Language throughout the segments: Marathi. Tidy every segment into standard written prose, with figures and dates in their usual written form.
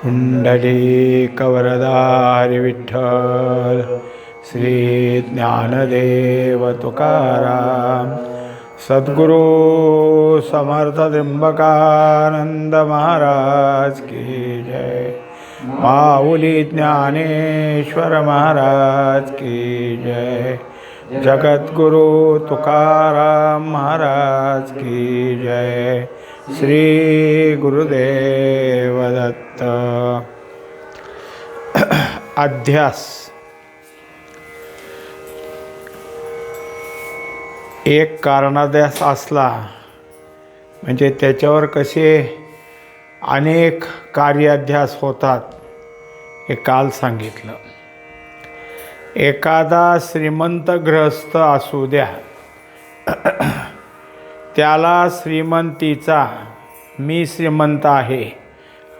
पुंडलीकवरदारि विठ्ठल श्री ज्ञानदेव तुकाराम सद्गुरु समर्थ त्र्यंबकानंद महाराज की जय। माऊली ज्ञानेश्वर महाराज की जय। जगद्गुरु तुकाराम महाराज की जय। श्री गुरुदेव दत्त। अध्यास एक कारणाध्यास असला म्हणजे त्याच्यावर कसे अनेक कार्याध्यास होतात हे काल सांगितलं। एखादा श्रीमंत गृहस्थ असू द्या, त्याला श्रीमंतीचा मी श्रीमंत आहे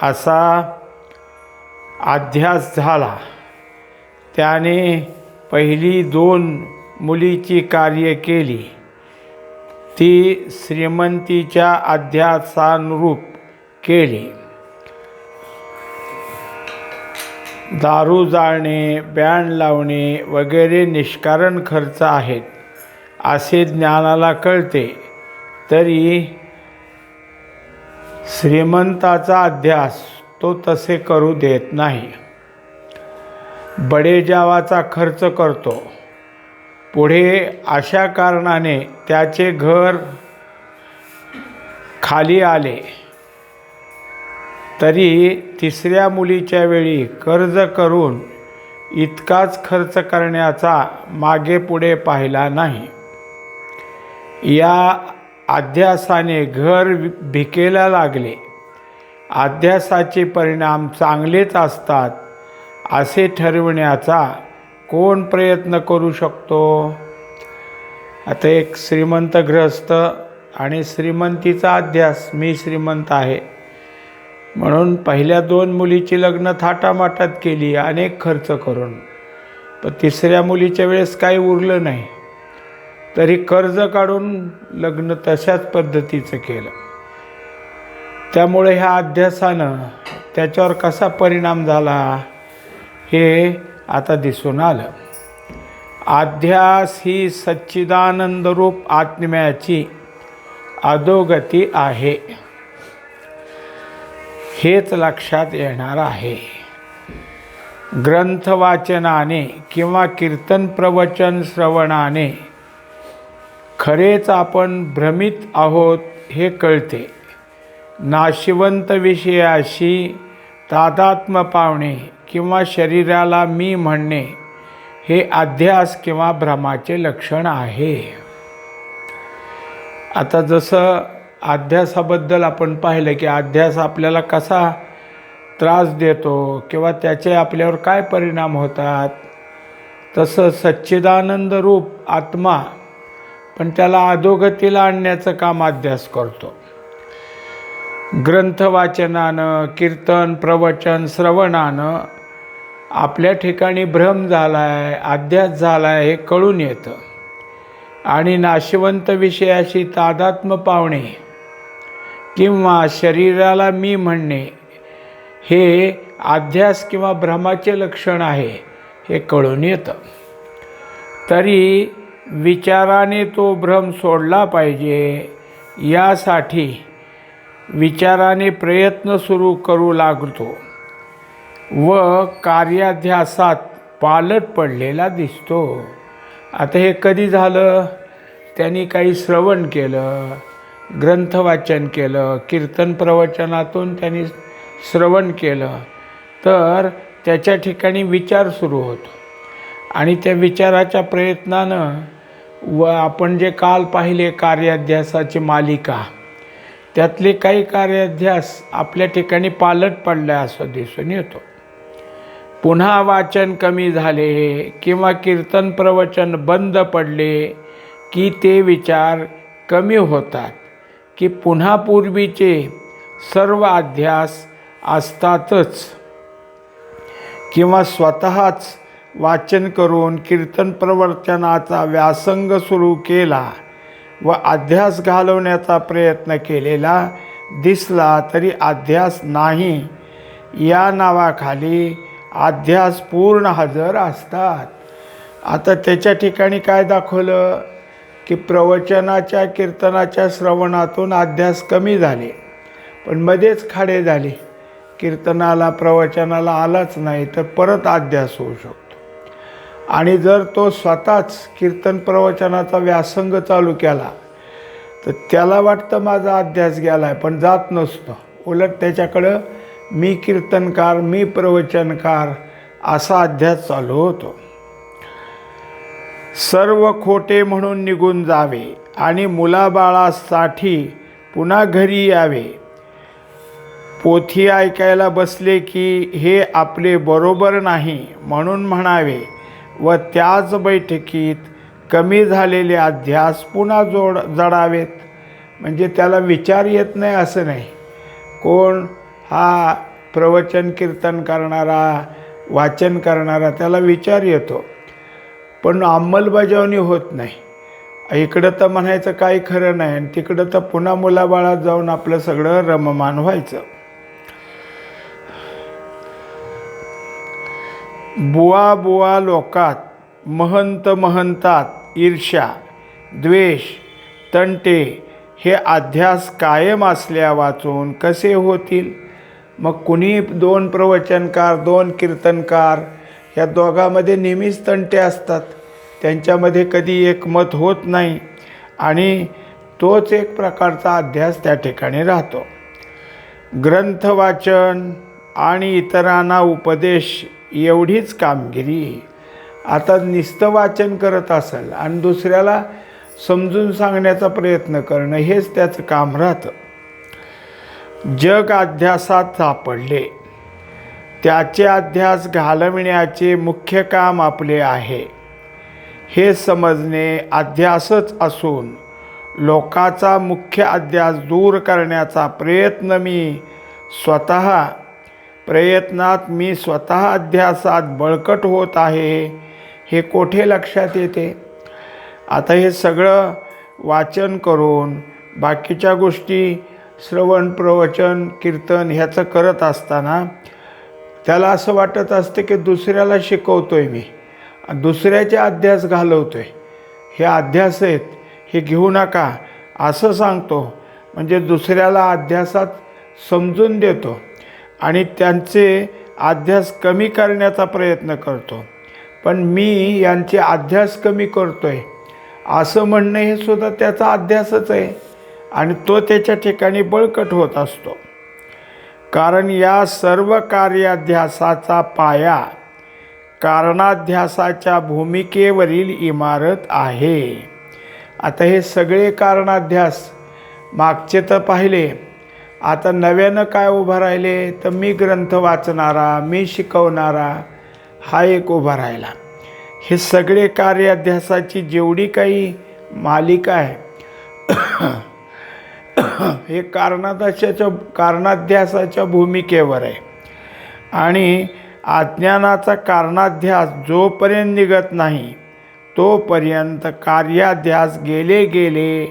असा अध्यास झाला। त्याने पहिली 2 मुलीची कार्य केली, ती श्रीमंतीच्या अध्यासानुरूप केली। दारू जाळणे, बँड लावणे वगैरे निष्कारण खर्च आहेत असे ज्ञानाला कळते, तरी श्रीमंताचा अध्यास तो तसे करू देत नाही। बडेजावाचा खर्च करतो। पुढे अशा कारणाने त्याचे घर खाली आले तरी 3ऱ्या मुलीच्या वेळी कर्ज करून इतकाच खर्च करण्याचा मागे पुढे पाहिला नाही। या अध्यासाने घर भिकेला लागले। अध्यासाचे परिणाम चांगलेच असतात असे ठरविण्याचा कोण प्रयत्न करू शकतो? आता एक श्रीमंत गृहस्थ आणि श्रीमंतीचा अध्यास, मी श्रीमंत आहे म्हणून पहिल्या 2 मुलीची लग्न थाटामाटात केली अनेक खर्च करून, पण 3ऱ्या मुलीच्या वेळेस काही उरलं नाही, तरी कर्ज काढून लग्न तशाच पद्धतीचं केलं। त्यामुळे ह्या अध्यासानं त्याच्यावर कसा परिणाम झाला हे आता दिसून आलं। अध्यास ही सच्चिदानंदरूप आत्म्याची अधोगती आहे हेच लक्षात येणार आहे। ग्रंथ वाचनाने किंवा कीर्तन प्रवचन श्रवणाने खरेच आपण भ्रमित आहोत हे कळते। नाशिवंत विषयाशी तादात्म्य पावणे किंवा शरीराला मी म्हणणे हे अध्यास किंवा भ्रमाचे लक्षण आहे। आता जसं अध्यासाबद्दल आपण पाहिलं की अध्यास आपल्याला कसा त्रास देतो किंवा त्याचे आपल्यावर काय परिणाम होतात, तसं सच्चिदानंद रूप आत्मा पण त्याला अधोगतीला आणण्याचं काम अध्यास करतो। ग्रंथ वाचनानं, कीर्तन प्रवचन श्रवणानं आपल्या ठिकाणी भ्रम झाला आहे, अध्यास झाला आहे हे कळून येतं। आणि नाशिवंत विषयाशी तादात्म्य पावणे किंवा शरीराला मी म्हणणे हे अध्यास किंवा भ्रमाचे लक्षण आहे हे कळून येतं। तरी विचाराने तो भ्रम सोडला पाहिजे, यासाठी विचाराने प्रयत्न सुरू करू लागतो व कार्याध्यासात पालट पडलेला दिसतो। आता हे कधी झालं? त्यांनी काही श्रवण केलं, ग्रंथ वाचन केलं, कीर्तन प्रवचनातून त्यांनी श्रवण केलं, तर त्याच्या ठिकाणी विचार सुरू होतो आणि त्या विचाराच्या प्रयत्नानं व आपण जे काल पाहिले कार्याध्यासाची मालिका, त्यातले काही कार्याध्यास आपल्या ठिकाणी पालट पडले असं दिसून येतो। पुन्हा वाचन कमी झाले किंवा कीर्तन प्रवचन बंद पडले की ते विचार कमी होतात की पुन्हा पूर्वीचे सर्व अध्यास असतातच, किंवा स्वतःच वाचन करून कीर्तन प्रवचनाचा व्यासंग सुरू केला व अध्यास घालवण्याचा प्रयत्न केलेला दिसला तरी अध्यास नाही या नावाखाली अध्यास पूर्ण हजर असतात. आता त्याच्या ठिकाणी काय दाखवलं की प्रवचनाच्या कीर्तनाच्या श्रवणातून अध्यास कमी झाले, पण मध्येच खाडे झाले, कीर्तनाला प्रवचनाला आलाच नाही तर परत अध्यास होऊ शकतो. आणि जर तो स्वतःच कीर्तन प्रवचनाचा व्यासंग चालू केला तर त्याला वाटतं माझा अध्यास गेला आहे, पण जात नसतो. उलट त्याच्याकडं मी कीर्तनकार, मी प्रवचनकार असा अध्यास चालू होतो. सर्व खोटे म्हणून निघून जावे आणि मुलाबाळासाठी पुन्हा घरी यावे. पोथी ऐकायला बसले की हे आपले बरोबर नाही म्हणून म्हणावे व त्याच बैठकीत कमी झालेले अध्यास पुन्हा जडावेत. म्हणजे त्याला विचार येत नाही असं नाही. कोण हा प्रवचन कीर्तन करणारा, वाचन करणारा, त्याला विचार येतो, पण अंमलबजावणी होत नाही. इकडं तर म्हणायचं काही खरं नाही आणि तिकडं तर पुन्हा मुलाबाळात जाऊन आपलं सगळं रममान व्हायचं. बुवा बुवा लोकात, महंत महंतात ईर्ष्या, द्वेष, तंटे हे अध्यास कायम असल्या वाचून कसे होतील? मग कुणी दोन प्रवचनकार, दोन कीर्तनकार, या दोघांमध्ये नेहमीच तंटे असतात. त्यांच्यामध्ये कधी एकमत होत नाही आणि तोच एक प्रकारचा अध्यास त्या ठिकाणी राहतो. ग्रंथ वाचन आणि इतरांना उपदेश एवढीच कामगिरी. आता नुसतं वाचन करत असेल आणि दुसऱ्याला समजून सांगण्याचा प्रयत्न करणं हेच त्याचं काम राहतं. जग अध्यासात सापडले, त्याचे अध्यास घालविण्याचे मुख्य काम आपले आहे हे समजणे अध्यासच असून लोकाचा मुख्य अध्यास दूर करण्याचा प्रयत्नात मी स्वतः अध्यासात बळकट होत आहे हे कोठे लक्षात येते? आता हे सगळं वाचन करून बाकीच्या गोष्टी श्रवण, प्रवचन, कीर्तन ह्याचं करत असताना त्याला असं वाटत असते की दुसऱ्याला शिकवतोय मी, दुसऱ्याचे अध्यास घालवतोय. हे अध्यास आहेत, हे घेऊ नका असं सांगतो. म्हणजे दुसऱ्याला अध्यासात समजून देतो आणि त्यांचे अध्यास कमी करण्याचा प्रयत्न करतो. पण मी यांचे अध्यास कमी करतोय असं म्हणणं हे सुद्धा त्याचा अध्यासच आहे आणि तो त्याच्या ठिकाणी बळकट होत असतो. कारण या सर्व कार्याध्यासाचा पाया कारणाध्यासाच्या भूमिकेवरील इमारत आहे. आता हे सगळे कारणाध्यास मागचे तर पाहिले, आता नव्यानं काय उभं राहिले तर मी ग्रंथ वाचणारा, मी शिकवणारा हा एक उभा राहिला. हे सगळे कार्याध्यासाची जेवढी काही मालिका आहे हे कारणाध्यासाच्या भूमिकेवर आहे. आणि अज्ञानाचा कारणाध्यास जोपर्यंत निघत नाही तोपर्यंत कार्याध्यास गेले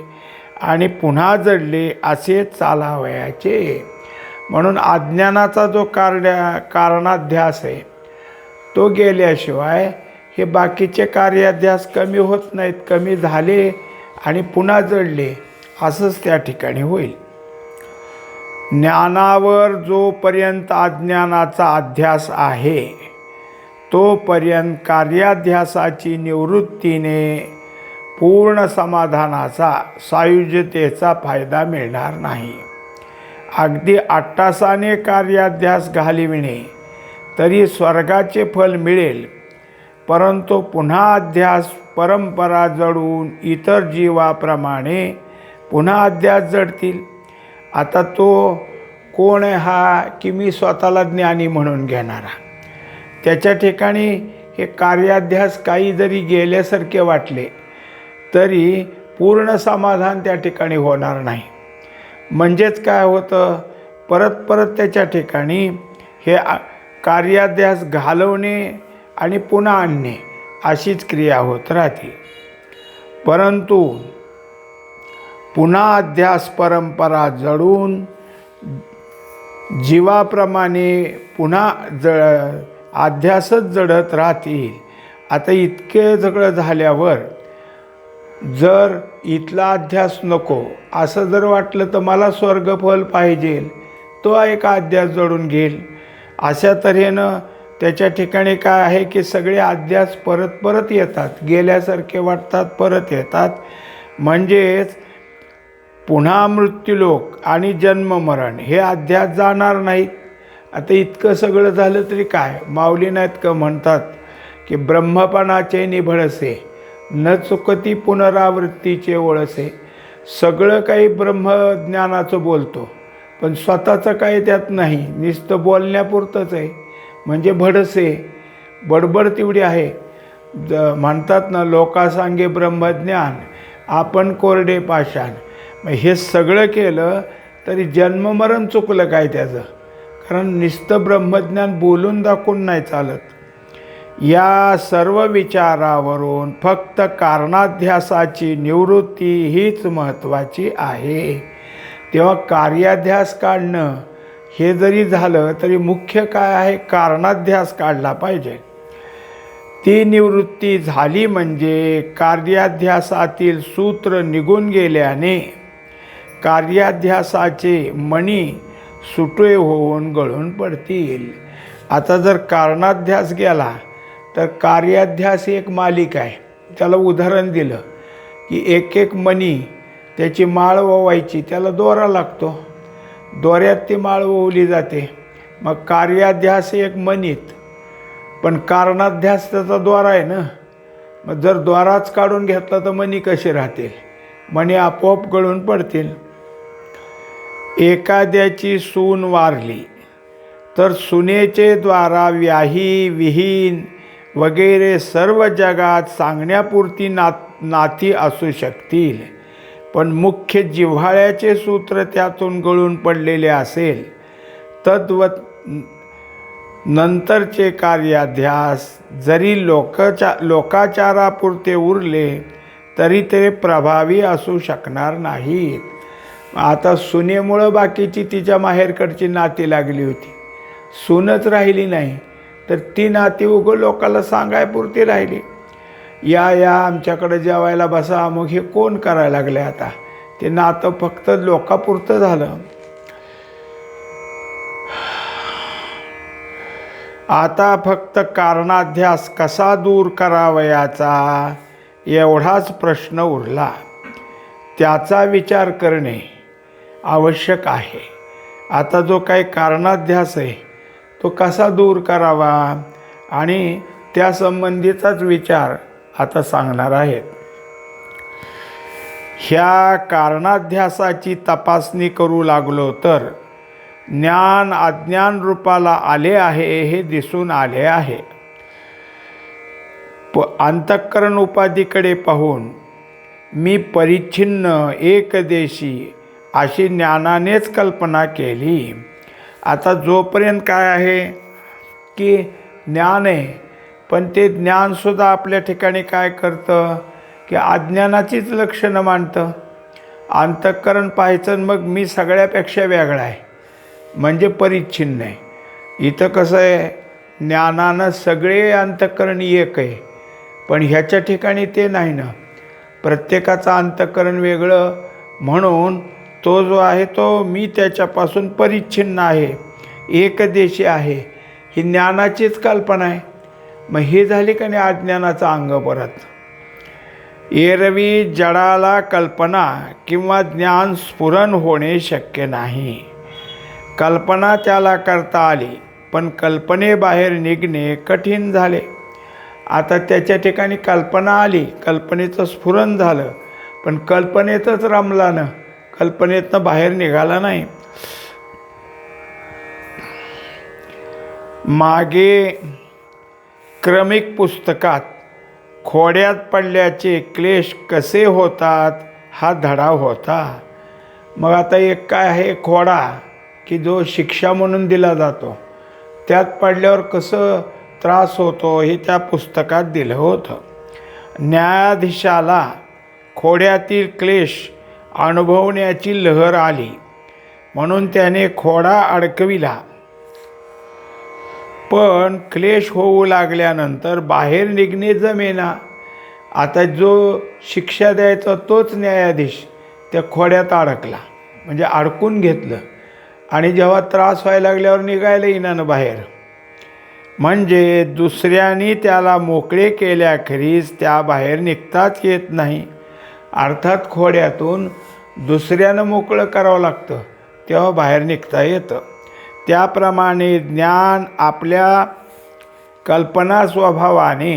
आणि पुन्हा जडले असे चालावयाचे. म्हणून अज्ञानाचा जो कारणाध्यास आहे तो गेल्याशिवाय हे बाकीचे कार्याध्यास कमी होत नाहीत. कमी झाले आणि पुन्हा जडले असंच त्या ठिकाणी होईल. ज्ञानावर जोपर्यंत अज्ञानाचा अध्यास आहे तोपर्यंत कार्याध्यासाची निवृत्तीने पूर्ण समाधानाचा, सायुज्यतेचा फायदा मिळणार नाही. अगदी आट्टासाने कार्याध्यास घालविणे तरी स्वर्गाचे फल मिळेल, परंतु पुन्हा अध्यास परंपरा जडून इतर जीवाप्रमाणे पुन्हा अध्यास जडतील. आता तो कोण आहे हा की मी स्वतःला ज्ञानी म्हणून घेणारा. त्याच्या ठिकाणी हे कार्याध्यास काही जरी गेल्यासारखे वाटले तरी पूर्ण समाधान त्या ठिकाणी होणार नाही. म्हणजेच काय होतं, परत त्याच्या ठिकाणी हे कार्याध्यास घालवणे आणि पुन्हा आणणे अशीच क्रिया होत राहते. परंतु पुन्हा अध्यास परंपरा जडून जीवाप्रमाणे पुन्हा अध्यासच जडत राहतील. आता इतके सगळं झाल्यावर जर इथला अध्यास नको असं जर वाटलं तर मला स्वर्गफल पाहिजे, तो एक अध्यास जडून घेईल. अशा तऱ्हेनं त्याच्या ठिकाणी काय आहे की सगळे अध्यास परत परत येतात, गेल्यासारखे वाटतात, परत येतात. म्हणजेच पुन्हा मृत्यूलोक आणि जन्ममरण हे अध्यास जाणार नाहीत. आता इतकं सगळं झालं तरी काय, माऊली नाहीत का म्हणतात की ब्रह्मपणाचे निभळसे न चुकती पुनरावृत्तीचे वळसे. सगळं काही ब्रह्मज्ञानाचं बोलतो पण स्वतःचं काही त्यात नाही, नुसतं बोलण्यापुरतंच आहे. म्हणजे भडसे, बडबड तेवढी आहे. म्हणतात ना, लोकासांगे ब्रह्मज्ञान आपण कोरडे पाषाण. मग हे सगळं केलं तरी जन्ममरण चुकलं काय त्याचं? कारण नुसतं ब्रह्मज्ञान बोलून दाखवून नाही चालत. या सर्व विचारावरून फक्त कारणाध्यासाची निवृत्ती हीच महत्त्वाची आहे. तेव्हा कार्याध्यास काढणं हे जरी झालं तरी मुख्य काय आहे, कारणाध्यास काढला पाहिजे. ती निवृत्ती झाली म्हणजे कार्याध्यासातील सूत्र निघून गेल्याने कार्याध्यासाचे मणी सुटे होऊन गळून पडतील. आता जर कारणाध्यास गेला तर कार्याध्यास एक मालिक आहे. त्याला उदाहरण दिलं की एक एक मणी त्याची माळ ओवायची, त्याला दोरा लागतो, दोऱ्यात ती माळ ओवली जाते. मग कार्याध्यास एक मणीत, पण कारणाध्यास त्याचा दोरा आहे ना. मग जर दोराच काढून घेतला तर मणी कसे राहतील? मणी आपोआप गळून पडतील. एखाद्याची सून वारली तर सुनेचे द्वारा व्याही विहीन वगैरे सर्व जगात सांगण्यापुरती नाती असू शकतील, पण मुख्य जिव्हाळ्याचे सूत्र त्यातून गळून पडलेले असेल तद्वत नंतरचे कार्याध्यास जरी लोकाचारापुरते उरले तरी ते प्रभावी असू शकणार नाहीत. आता सुनेमुळं बाकीची तिच्या माहेरकडची नाती लागली होती, सूनच राहिली नाही तर ती नाती उगं लोकाला सांगायपुरती राहिली. या आमच्याकडे जेवायला बसा, मग हे कोण करायला लागले? आता ते नातं फक्त लोकापुरतं झालं. आता फक्त कारणाध्यास कसा दूर करावयाचा एवढाच प्रश्न उरला. त्याचा विचार करणे आवश्यक आहे. आता जो काही कारणाध्यास आहे तो कसा दूर करावा आणि त्यासंबंधीचाच विचार आता सांगणार आहेत. ह्या कारणाध्यासाची तपासणी करू लागलो तर ज्ञान अज्ञान रूपाला आले आहे हे दिसून आले आहे. अंतःकरण उपाधीकडे पाहून मी परिच्छिन्न एकदेशी अशी ज्ञानानेच कल्पना केली. आता जोपर्यंत काय आहे की ज्ञान आहे, पण ते ज्ञानसुद्धा आपल्या ठिकाणी काय करतं की अज्ञानाचीच लक्षणं मांडतं. अंतःकरण पाहायचं मग मी सगळ्यापेक्षा वेगळा आहे म्हणजे परिच्छिन्न आहे. इथं कसं आहे, ज्ञानानं सगळे अंतःकरण एक आहे, पण ह्याच्या ठिकाणी ते नाही ना. प्रत्येकाचं अंतःकरण वेगळं, म्हणून तो जो आहे तो मी त्याच्यापासून परिच्छिन्न आहे, एकदेशी आहे, ही ज्ञानाचीच कल्पना आहे. मग हे झाली का नाही अज्ञानाचं अंग परत. एरवी जडाला कल्पना किंवा ज्ञान स्फुरण होणे शक्य नाही. कल्पना त्याला करता आली पण कल्पनेबाहेर निघणे कठीण झाले. आता त्याच्या ठिकाणी कल्पना आली, कल्पनेचं स्फुरण झालं, पण कल्पनेतच रमला ना, कल्पनेतनं बाहेर निघाला नाही. मागे क्रमिक पुस्तकात खोड्यात पडल्याचे क्लेश कसे होतात हा धडा होता. मग आता एक काय आहे खोडा की जो शिक्षा म्हणून दिला जातो, त्यात पडल्यावर कसं त्रास होतो हे त्या पुस्तकात दिलं होतं. न्यायाधीशाला खोड्यातील क्लेश अनुभवण्याची लहर आली म्हणून त्याने खोडा अडकविला. पण क्लेश होऊ लागल्यानंतर बाहेर निघणे जमेना. आता जो शिक्षा द्यायचा तोच न्यायाधीश त्या खोड्यात अडकला, म्हणजे अडकून घेतलं. आणि जेव्हा त्रास व्हायला लागल्यावर निघायला येईना बाहेर. म्हणजे दुसऱ्याने त्याला मोकळे केल्याखेरीज त्या बाहेर निघताच येत नाही. अर्थात खोड्यातून दुसऱ्यानं मोकळं करावं लागतं, तेव्हा बाहेर निघता येतं. त्याप्रमाणे ज्ञान आपल्या कल्पना स्वभावाने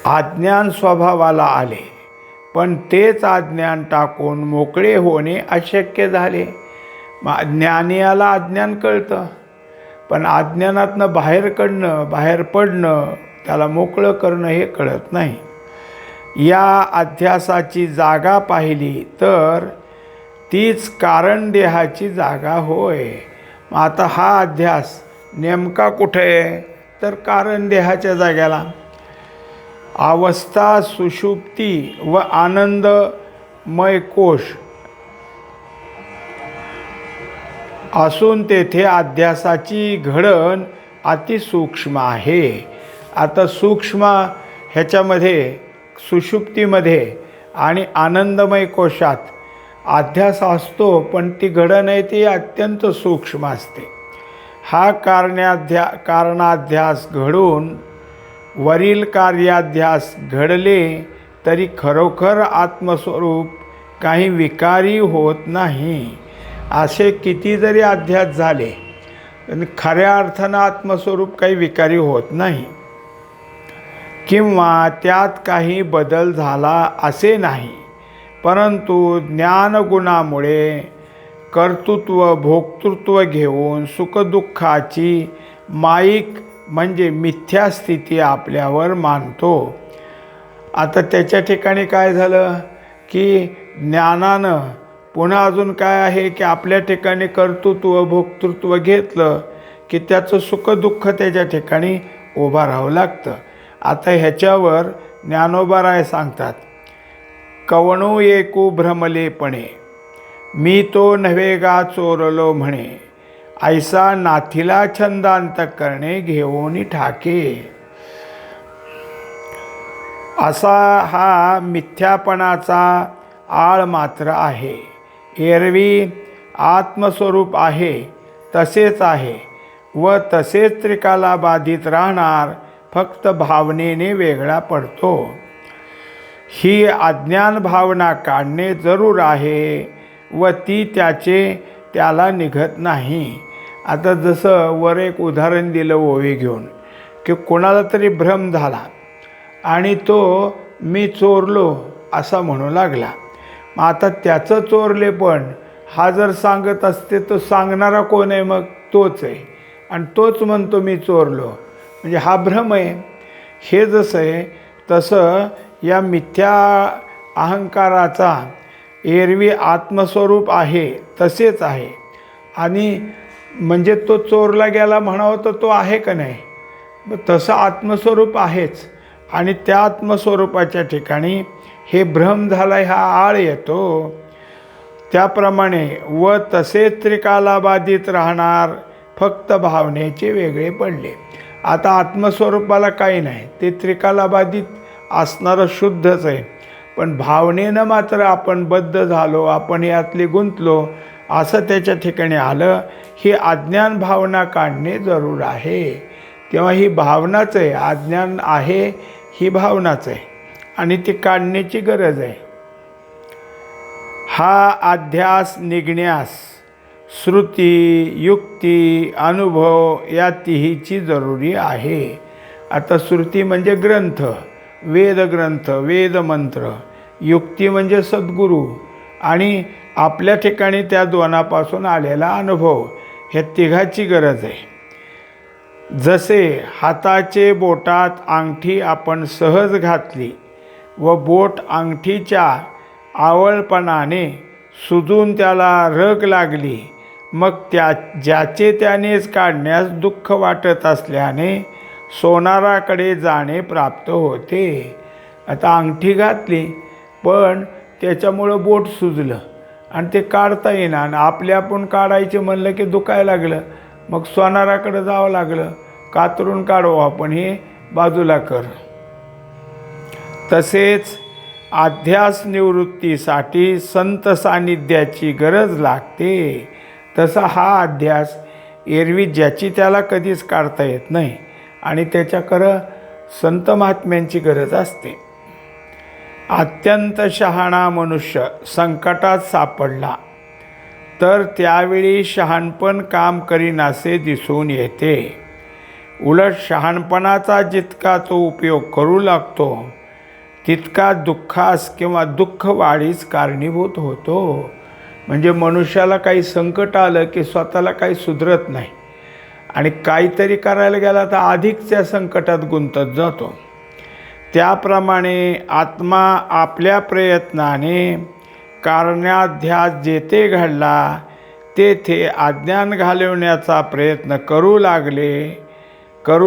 अज्ञान स्वभावाला आले, पण तेच अज्ञान टाकून मोकळे होणे अशक्य झाले. ज्ञानियाला अज्ञान कळतं, पण अज्ञानातनं बाहेर पडणं, त्याला मोकळं करणं हे कळत नाही. या अध्यासाची जागा पाहिली तर तीच कारण देहाची जागा होय. आता हा अध्यास नेमका कुठे आहे तर कारण देहाच्या जाग्याला. अवस्था सुषुप्ती व आनंदमय कोश असून तेथे अध्यासाची घडण अतिसूक्ष्म आहे. आता सूक्ष्म ह्याच्यामध्ये सुषुप्तीमध्ये आणि आनंदमय कोशात अध्यास असतो, पण ती घडण आहे ती अत्यंत सूक्ष्म असते. हा कारणाध्यास घडून वरील कार्याध्यास घडले तरी खरोखर आत्मस्वरूप काही विकारी होत नाही. असे किती जरी अध्यास झाले पण खऱ्या अर्थानं आत्मस्वरूप काही विकारी होत नाही, किंवा त्यात काही बदल झाला असे नाही. परंतु ज्ञानगुणामुळे कर्तृत्व भोक्तृत्व घेऊन सुखदुःखाची माईक म्हणजे मिथ्या स्थिती आपल्यावर मानतो. आता त्याच्या ठिकाणी काय झालं की ज्ञानानं पुन्हा अजून काय आहे की आपल्या ठिकाणी कर्तृत्व भोक्तृत्व घेतलं की त्याचं सुखदुःख त्याच्या ठिकाणी उभं राहावं लागतं. आता ह्याच्यावर ज्ञानोबा सांगतात, कवणू एकू भ्रमलेपणे मी तो नव्हे गा चोरलो म्हणे, ऐसा नाथीला छंदांत करणे घेऊन ठाके. असा हा मिथ्यापणाचा आळ मात्र आहे. एरवी आत्मस्वरूप आहे तसेच आहे व तसेच त्रिकाला बाधित राहणार, फक्त भावनेने वेगळा पडतो. ही अज्ञान भावना काढणे जरूर आहे व ती त्याला निघत नाही. आता जसं वर एक उदाहरण दिलं ओवी घेऊन की कोणाला तरी भ्रम झाला आणि तो मी चोरलो असा म्हणू लागला. मग आता त्याचं चोरले पण हा जर सांगत असते तर सांगणारा कोण आहे? मग तोच आहे, आणि तोच म्हणतो मी चोरलो, म्हणजे हा भ्रम आहे. हे जसं आहे तसं या मिथ्या अहंकाराचा एरवी आत्मस्वरूप आहे तसेच आहे, आणि म्हणजे तो चोरला गेला म्हणावं तर तो आहे का नाही? मग तसं आत्मस्वरूप आहेच, आणि त्या आत्मस्वरूपाच्या ठिकाणी हे भ्रम झाला हा आळ येतो. त्याप्रमाणे व तसेच त्रिकालाबाधित राहणार, फक्त भावनेचे वेगळे पडले. आता आत्मस्वरूपाला काही नाही, ते त्रिकालाबाधित असणारं शुद्धच आहे, पण भावनेनं मात्र आपण बद्ध झालो, आपण यातली गुंतलो असं त्याच्या ठिकाणी आलं. ही अज्ञान भावना काढणे जरूर आहे. तेव्हा ही भावनाच आहे, अज्ञान आहे ही भावनाच आहे, आणि ती काढण्याची गरज आहे. हा अध्यास निघण्यास श्रुती युक्ती अनुभव या तिहीची जरुरी आहे. आता श्रुती म्हणजे ग्रंथ, वेदग्रंथ वेदमंत्र, युक्ती म्हणजे सद्गुरू, आणि आपल्या ठिकाणी त्या दोनापासून आलेला अनुभव, ह्या तिघाची गरज आहे. जसे हाताचे बोटात अंगठी आपण सहज घातली व बोट अंगठीच्या आवळपणाने सुजून त्याला रग लागली, मग ज्याचे त्यानेच काढण्यास दुःख वाटत असल्याने सोनाराकडे जाणे प्राप्त होते. आता अंगठी घातली पण त्याच्यामुळं बोट सुजलं आणि ते काढता येईना, आणि आपले आपण काढायचे म्हणलं की दुखायला लागलं, मग सोनाराकडे जावं लागलं, कातरून काढू आपण, हे बाजूला कर. तसेच अध्यास निवृत्तीसाठी संत सान्निध्याची गरज लागते. तसा हा अध्यास एरवी ज्याची त्याला कधीच काढता येत नाही, आणि त्याच्याकडं संत महात्म्यांची गरज असते. अत्यंत शहाणा मनुष्य संकटात सापडला तर त्यावेळी शहाणपण काम करीनासे दिसून येते. उलट शहाणपणाचा जितका तो उपयोग करू लागतो तितका दुःखास किंवा दुःख वाढीस कारणीभूत होतो. म्हणजे मनुष्याला काही संकट आलं की स्वतःला काही सुधरत नाही, आणि काहीतरी करायला गेला तर अधिक त्या संकटात गुंतत जातो. त्याप्रमाणे आत्मा आपल्या प्रयत्नाने कारणाध्यास जेथे घडला तेथे अज्ञान घालवण्याचा प्रयत्न करू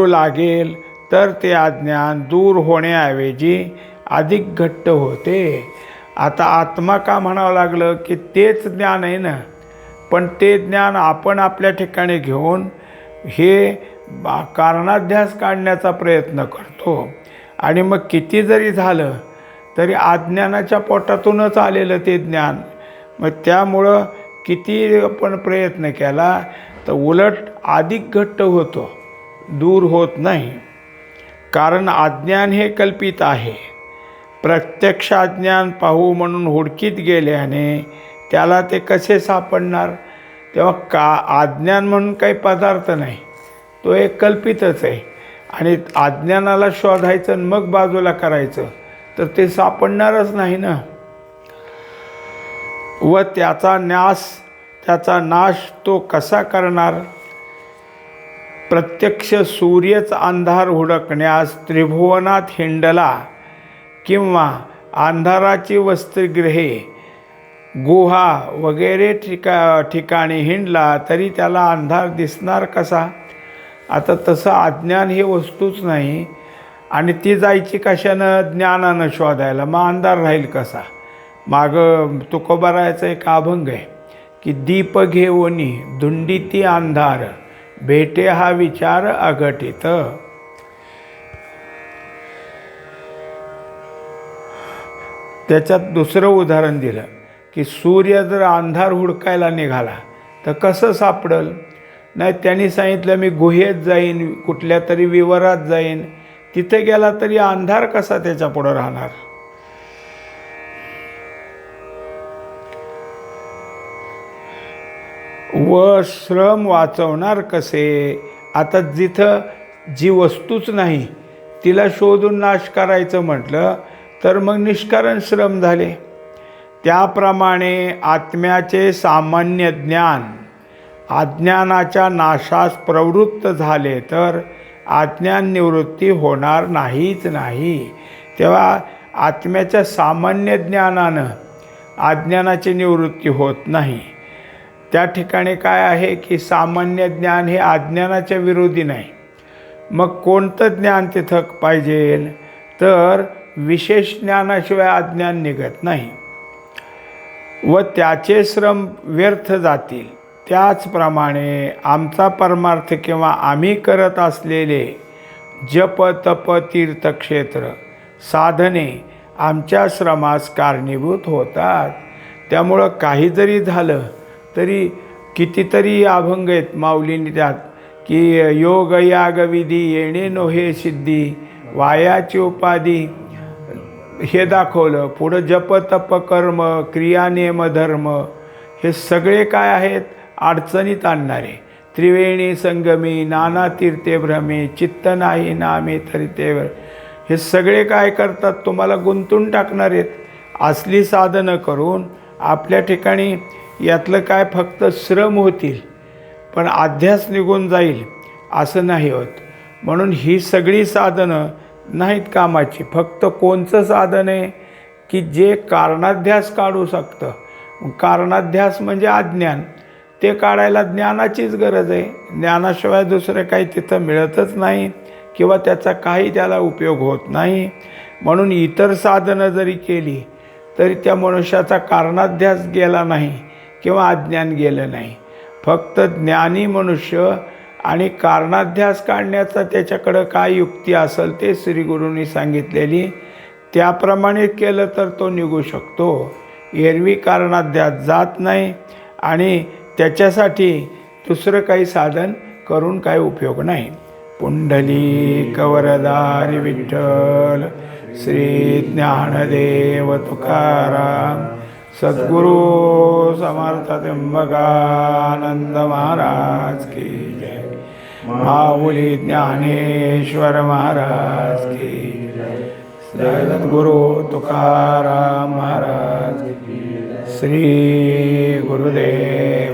लागेल तर ते अज्ञान दूर होण्याऐवजी अधिक घट्ट होते. आता आत्मा का म्हणावं लागलं की तेच ज्ञान आहे ना, पण ते ज्ञान आपण आपल्या ठिकाणी घेऊन हे कारणाध्यास काढण्याचा प्रयत्न करतो, आणि मग किती जरी झालं तरी अज्ञानाच्या पोटातूनच आलेलं ते ज्ञान. मग त्यामुळं किती आपण प्रयत्न केला तर उलट अधिक घट्ट होतो, दूर होत नाही. कारण अज्ञान हे कल्पित आहे. प्रत्यक्ष अज्ञान पाहू म्हणून हुडकीत गेल्याने त्याला ते कसे सापडणार? तेव्हा अज्ञान म्हणून काही पदार्थ नाही, तो एक कल्पितच आहे, आणि अज्ञानाला शोधायचं आणि मग बाजूला करायचं तर ते सापडणारच नाही ना. व त्याचा नाश तो कसा करणार? प्रत्यक्ष सूर्यच अंधार हुडकण्यास त्रिभुवनात हिंडला किंवा अंधाराची वसतिगृहे, गुहा वगैरे ठिकाणी हिंडला तरी त्याला अंधार दिसणार कसा? आता तसं अज्ञान हे वस्तूच नाही, आणि ती जायची कशानं? ज्ञानानं शोधायला. मग अंधार राहील कसा? मागं तुकोबारायाचा एक अभंग आहे की दीप घेऊनी धुंडीती अंधार, भेटे हा विचार अघटित. त्याच्यात दुसरं उदाहरण दिलं की सूर्य जर अंधार हुडकायला निघाला तर कसं सापडल? नाही, त्यांनी सांगितलं मी गुहेत जाईन, कुठल्या तरी विवरात जाईन, तिथे गेला तरी अंधार कसा त्याच्या पुढं राहणार? व श्रम वाचवणार कसे? आता जिथं जी वस्तूच नाही तिला शोधून नाश करायचं म्हटलं तर मग निष्कारण श्रम झाले. त्याप्रमाणे आत्म्याचे सामान्य ज्ञान अज्ञानाच्या नाशास प्रवृत्त झाले तर अज्ञान निवृत्ती होणार नाहीच नाही. तेव्हा आत्म्याच्या सामान्य ज्ञानानं अज्ञानाची निवृत्ती होत नाही. त्या ठिकाणी काय आहे की सामान्य ज्ञान हे अज्ञानाच्या विरोधी नाही. मग कोणतं ज्ञान तिथं पाहिजे? तर विशेष ज्ञानाशिवाय अज्ञान निघत नाही व त्याचे श्रम व्यर्थ जातील. त्याचप्रमाणे आमचा परमार्थ किंवा आम्ही करत असलेले जप तप तीर्थक्षेत्र साधने आमच्या श्रमास कारणीभूत होतात. त्यामुळं काही जरी झालं तरी कितीतरी अभंग आहेत माऊलींनी त्यात की योग याग विधी येणे नोहे सिद्धी, वायाची उपाधी हे दाखवलं. पुढं जप तप कर्म क्रिया नियम धर्म हे सगळे काय आहेत? अडचणीत आणणारे. त्रिवेणी संगमी नाना तीर्थे भ्रमे, चित्त नाही नामे तरितेवर, हे सगळे काय करतात? तुम्हाला गुंतून टाकणार आहेत. असली साधनं करून आपल्या ठिकाणी यातलं काय फक्त श्रम होतील पण अध्यास निघून जाईल असं नाही होत. म्हणून ही सगळी साधनं नाहीत कामाची. फक्त कोणचं साधन आहे की जे कारणाध्यास काढू शकतं. कारणाध्यास म्हणजे अज्ञान, ते काढायला ज्ञानाचीच गरज आहे. ज्ञानाशिवाय दुसरं काही तिथं मिळतच नाही किंवा त्याचा काही त्याला उपयोग होत नाही. म्हणून इतर साधनं जरी केली तरी त्या मनुष्याचा कारणाध्यास गेला नाही किंवा अज्ञान गेलं नाही. फक्त ज्ञानी मनुष्य आणि कारणाध्यास काढण्याचा त्याच्याकडं काय युक्ती असेल ते श्रीगुरूंनी सांगितलेली त्याप्रमाणे केलं तर तो निघू शकतो. एरवी कारणाध्यास जात नाही आणि त्याच्यासाठी दुसरं काही साधन करून काही उपयोग नाही. पुंडलिक वरदारी विठ्ठल श्री ज्ञानदेव तुकाराम सद्गुरु समर्थ त्र्यंबकानंद महाराज की जय. माऊली ज्ञानेश्वर महाराज की जय. सद्गुरु तुकाराम महाराज की जय. श्री गुरुदेव